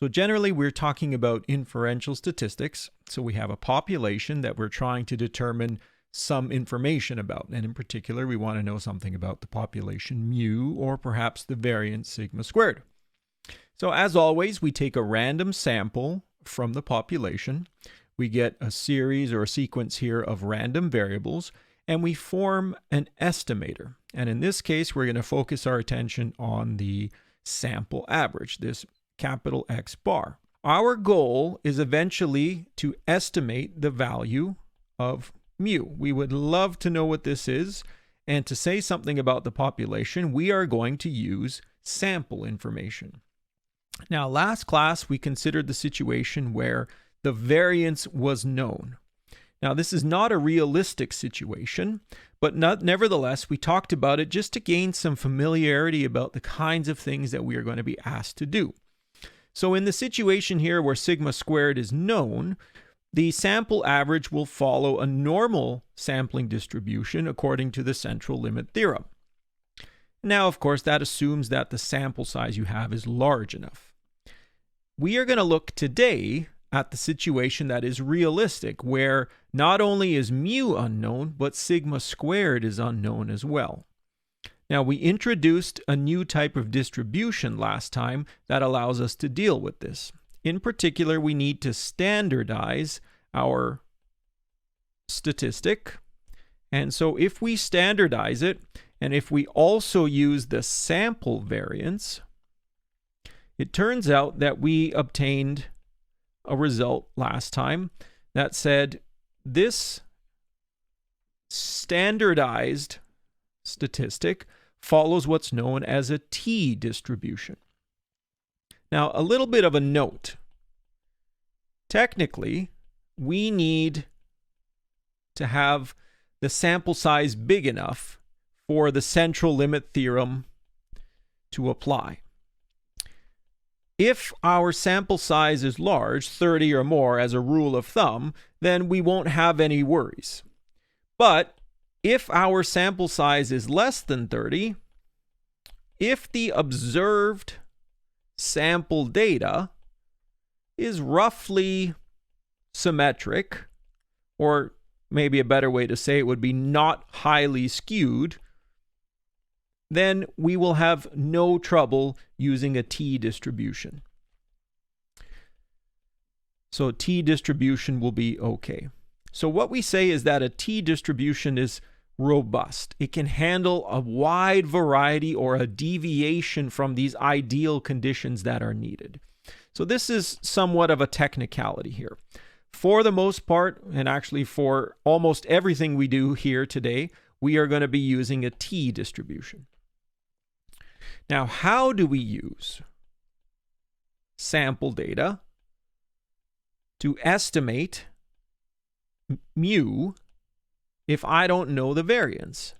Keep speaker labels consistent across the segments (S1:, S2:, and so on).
S1: So generally, we're talking about inferential statistics. So we have a population that we're trying to determine some information about. And in particular, we want to know something about the population mu, or perhaps the variance sigma squared. So as always, we take a random sample from the population. We get a series or a sequence here of random variables, and we form an estimator. And in this case, we're going to focus our attention on the sample average, this capital X bar. Our goal is eventually to estimate the value of mu. We would love to know what this is, and to say something about the population, we are going to use sample information. Now, last class, we considered the situation where the variance was known. Now, this is not a realistic situation, but nevertheless, we talked about it just to gain some familiarity about the kinds of things that we are going to be asked to do. So in the situation here where sigma squared is known, the sample average will follow a normal sampling distribution according to the central limit theorem. Now, of course, that assumes that the sample size you have is large enough. We are going to look today at the situation that is realistic, where not only is mu unknown, but sigma squared is unknown as well. Now, we introduced a new type of distribution last time that allows us to deal with this. In particular, we need to standardize our statistic. And so if we standardize it, and if we also use the sample variance, it turns out that we obtained a result last time that said this standardized statistic follows what's known as a t distribution. Now, a little bit of a note. Technically, we need to have the sample size big enough for the central limit theorem to apply. If our sample size is large, 30 or more as a rule of thumb, then we won't have any worries. But if our sample size is less than 30, if the observed sample data is roughly symmetric, or maybe a better way to say it would be not highly skewed, then we will have no trouble using a t distribution. So t distribution will be okay. So what we say is that a t distribution is robust. It can handle a wide variety or a deviation from these ideal conditions that are needed. So this is somewhat of a technicality here. For the most part, and actually for almost everything we do here today, we are going to be using a t distribution. Now, how do we use sample data to estimate mu if I don't know the variance?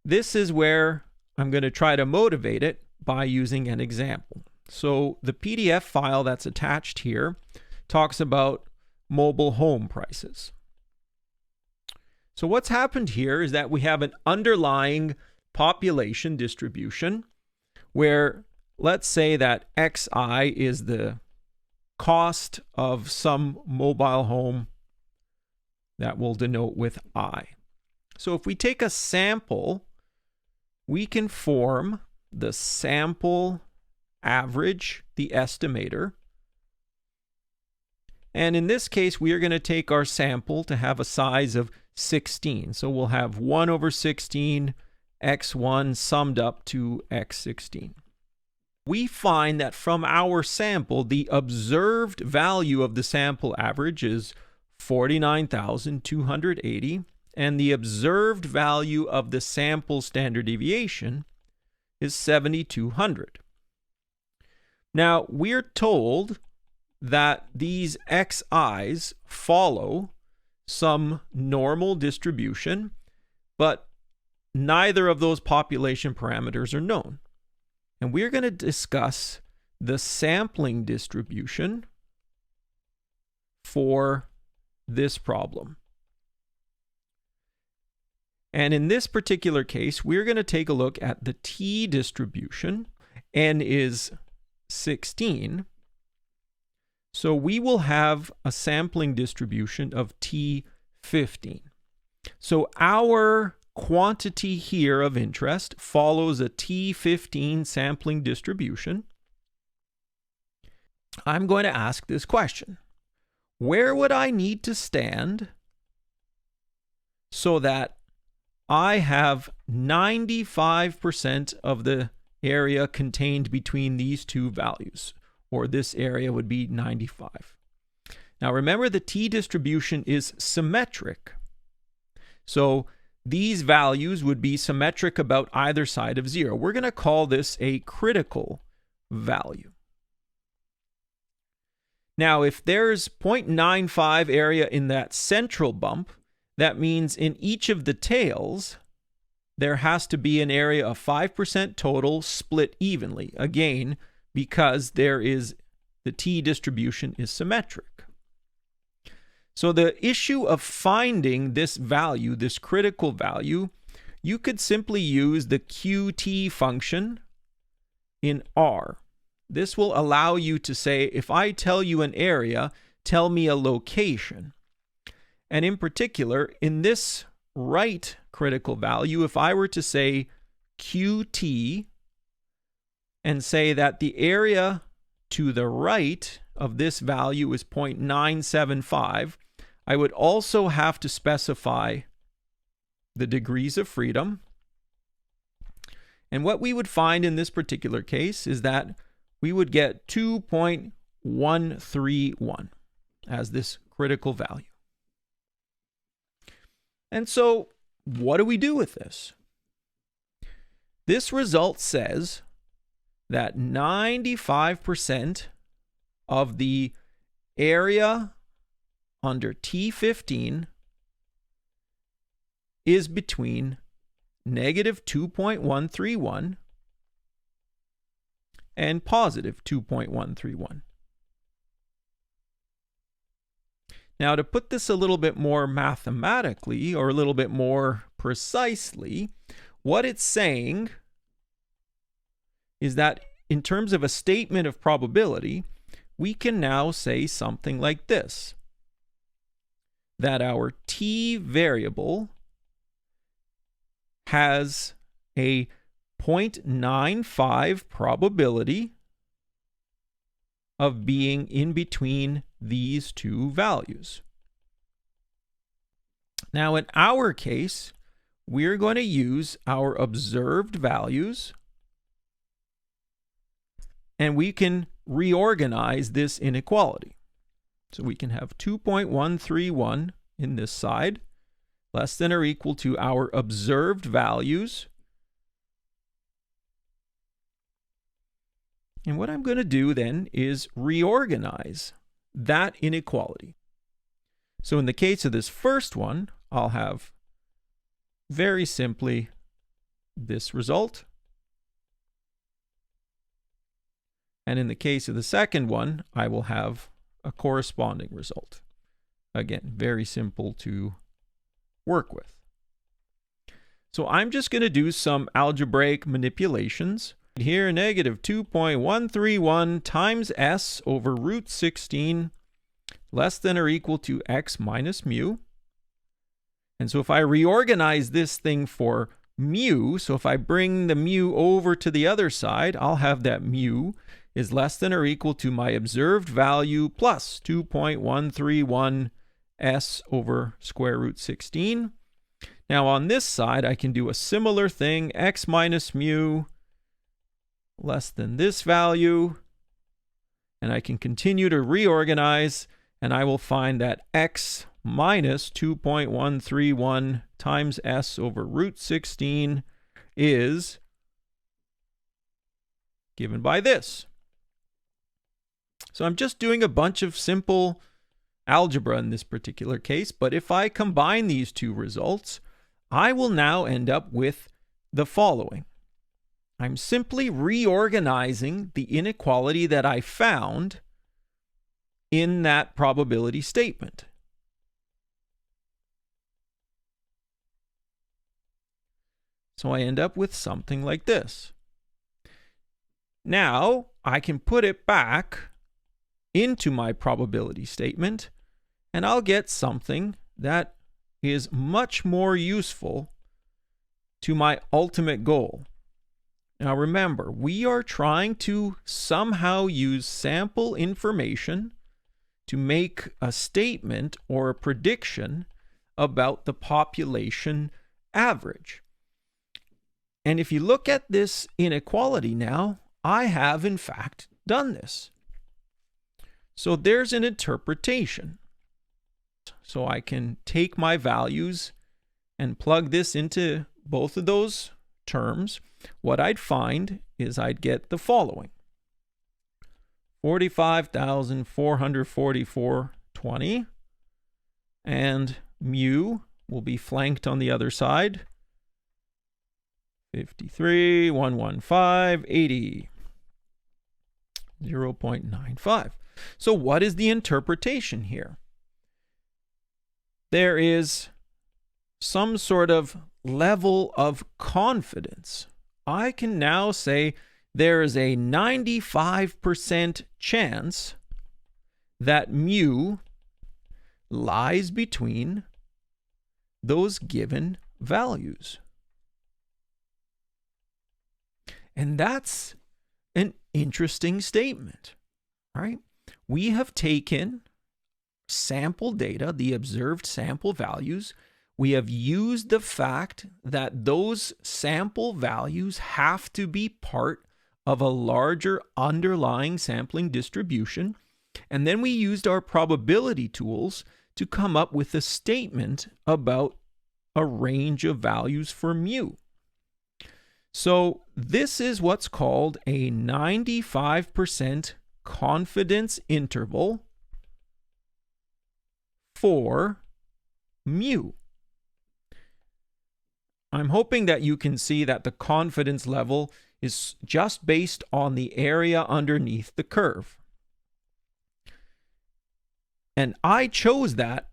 S1: This is where I'm going to try to motivate it by using an example. So the PDF file that's attached here talks about mobile home prices. So what's happened here is that we have an underlying population distribution where, let's say that xi is the cost of some mobile home that we'll denote with I. So if we take a sample, we can form the sample average, the estimator. And in this case, we are going to take our sample to have a size of 16. So we'll have 1 over 16 x1 summed up to x16. We find that from our sample, the observed value of the sample average is 49,280, and the observed value of the sample standard deviation is 7,200. Now, we're told that these xi's follow some normal distribution, but neither of those population parameters are known. And we're going to discuss the sampling distribution for this problem. And in this particular case, we're going to take a look at the t distribution. n is 16. So we will have a sampling distribution of T15. So our quantity here of interest follows a T15 sampling distribution. I'm going to ask this question. Where would I need to stand so that I have 95% of the area contained between these two values, or this area would be 95. Now remember, the T distribution is symmetric. So these values would be symmetric about either side of 0. We're going to call this a critical value. Now, if there's 0.95 area in that central bump, that means in each of the tails, there has to be an area of 5% total split evenly. Again, because the T distribution is symmetric. So the issue of finding this value, this critical value, you could simply use the QT function in R. This will allow you to say, if I tell you an area, tell me a location. And in particular, in this right critical value, if I were to say QT and say that the area to the right of this value is 0.975, I would also have to specify the degrees of freedom. And what we would find in this particular case is that we would get 2.131 as this critical value. And so, what do we do with this? This result says that 95% of the area under T15 is between negative 2.131 and positive 2.131. Now, to put this a little bit more mathematically, or a little bit more precisely, what it's saying is that in terms of a statement of probability, we can now say something like this, that our T variable has a 0.95 probability of being in between these two values. Now, in our case, we're going to use our observed values, and we can reorganize this inequality. So we can have 2.131 in this side, less than or equal to our observed values. And what I'm going to do then is reorganize that inequality. So in the case of this first one, I'll have very simply this result. And in the case of the second one, I will have a corresponding result. Again, very simple to work with. So I'm just going to do some algebraic manipulations. Here, negative 2.131 times s over root 16 less than or equal to x minus mu. And so if I reorganize this thing for mu, so if I bring the mu over to the other side, I'll have that mu is less than or equal to my observed value plus 2.131 s over square root 16. Now on this side, I can do a similar thing, x minus mu less than this value, and I can continue to reorganize, and I will find that x minus 2.131 times s over root 16 is given by this. So I'm just doing a bunch of simple algebra in this particular case, but if I combine these two results, I will now end up with the following. I'm simply reorganizing the inequality that I found in that probability statement. So I end up with something like this. Now I can put it back into my probability statement, and I'll get something that is much more useful to my ultimate goal. Now remember, we are trying to somehow use sample information to make a statement or a prediction about the population average. And if you look at this inequality now, I have in fact done this. So there's an interpretation. So I can take my values and plug this into both of those terms. What I'd find is I'd get the following: 45,444.20, and mu will be flanked on the other side, 53,115.80, 0.95. So what is the interpretation here? There is some sort of level of confidence. I can now say there is a 95% chance that mu lies between those given values. And that's an interesting statement, right? We have taken sample data, the observed sample values. We have used the fact that those sample values have to be part of a larger underlying sampling distribution. And then we used our probability tools to come up with a statement about a range of values for mu. So this is what's called a 95% confidence interval for mu. I'm hoping that you can see that the confidence level is just based on the area underneath the curve. And I chose that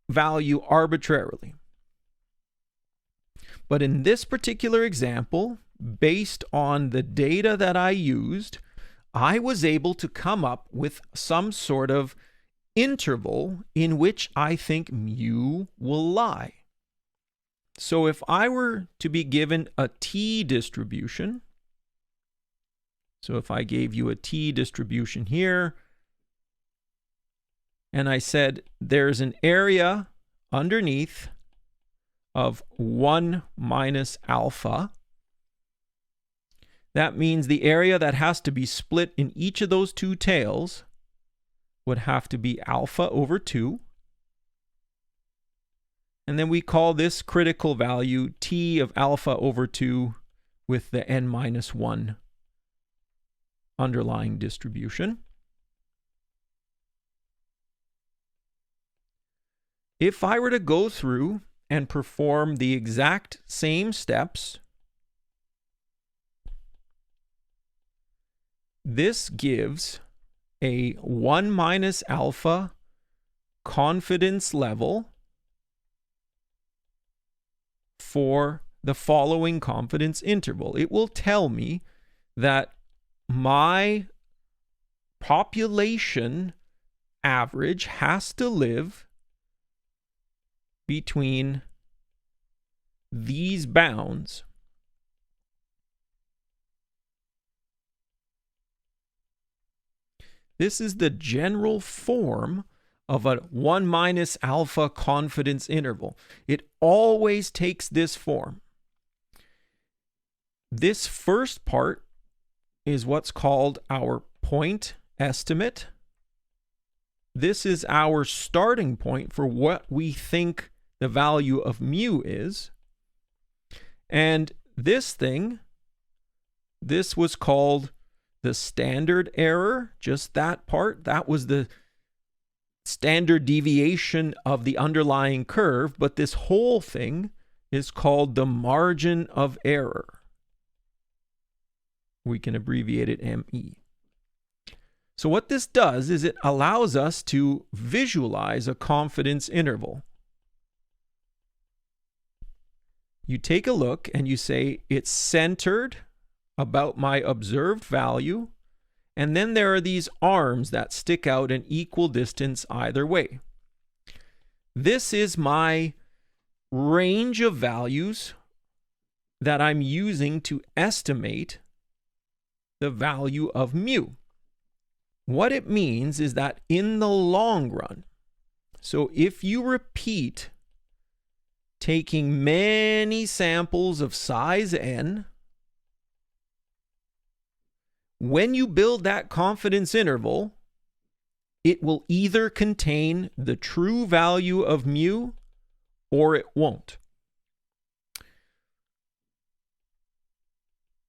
S1: value arbitrarily. But in this particular example, based on the data that I used, I was able to come up with some sort of interval in which I think mu will lie. So if I were to be given a t distribution, so if I gave you a t distribution here, and I said there's an area underneath of 1 minus alpha, that means the area that has to be split in each of those two tails would have to be alpha over 2. And then we call this critical value t of alpha over 2 with the n minus 1 underlying distribution. If I were to go through and perform the exact same steps, this gives a 1 minus alpha confidence level for the following confidence interval. It will tell me that my population average has to live between these bounds. This is the general form of a 1 minus alpha confidence interval. It always takes this form. This first part is what's called our point estimate. This is our starting point for what we think the value of mu is. And this was called the standard error, just that part. That was the standard deviation of the underlying curve, but this whole thing is called the margin of error. We can abbreviate it ME. So what this does is it allows us to visualize a confidence interval. You take a look and you say it's centered about my observed value, and then there are these arms that stick out an equal distance either way. This is my range of values that I'm using to estimate the value of mu. What it means is that in the long run, so if you repeat taking many samples of size n, when you build that confidence interval, it will either contain the true value of mu or it won't.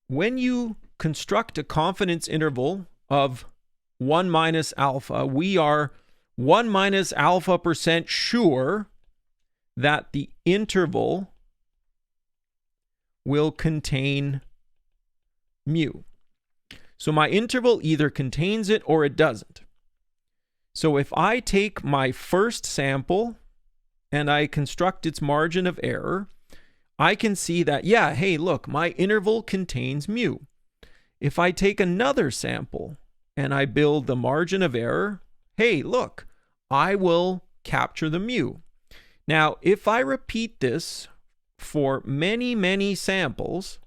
S1: When you construct a confidence interval of 1 minus alpha, we are 1 minus alpha % sure that the interval will contain mu. So my interval either contains it or it doesn't. So if I take my first sample and I construct its margin of error, I can see that, yeah, hey, look, my interval contains mu. If I take another sample and I build the margin of error, hey, look, I will capture the mu. Now, if I repeat this for many, many samples,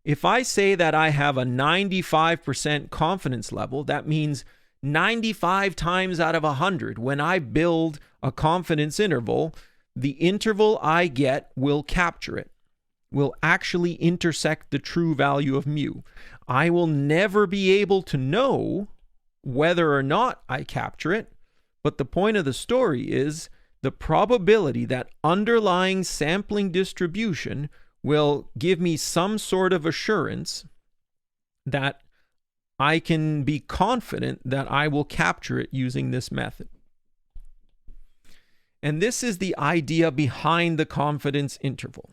S1: if I say that I have a 95% confidence level, that means 95 times out of 100, when I build a confidence interval, the interval I get will capture it, will actually intersect the true value of mu. I will never be able to know whether or not I capture it, but the point of the story is the probability that underlying sampling distribution will give me some sort of assurance that I can be confident that I will capture it using this method. And this is the idea behind the confidence interval.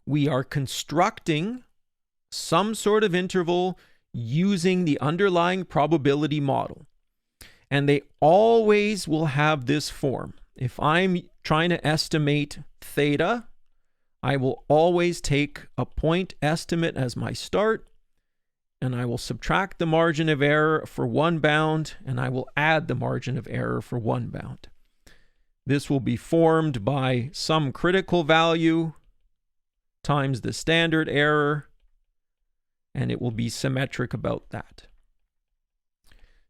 S1: We are constructing some sort of interval using the underlying probability model. And they always will have this form. If I'm trying to estimate theta, I will always take a point estimate as my start, and I will subtract the margin of error for one bound, and I will add the margin of error for one bound. This will be formed by some critical value times the standard error, and it will be symmetric about that.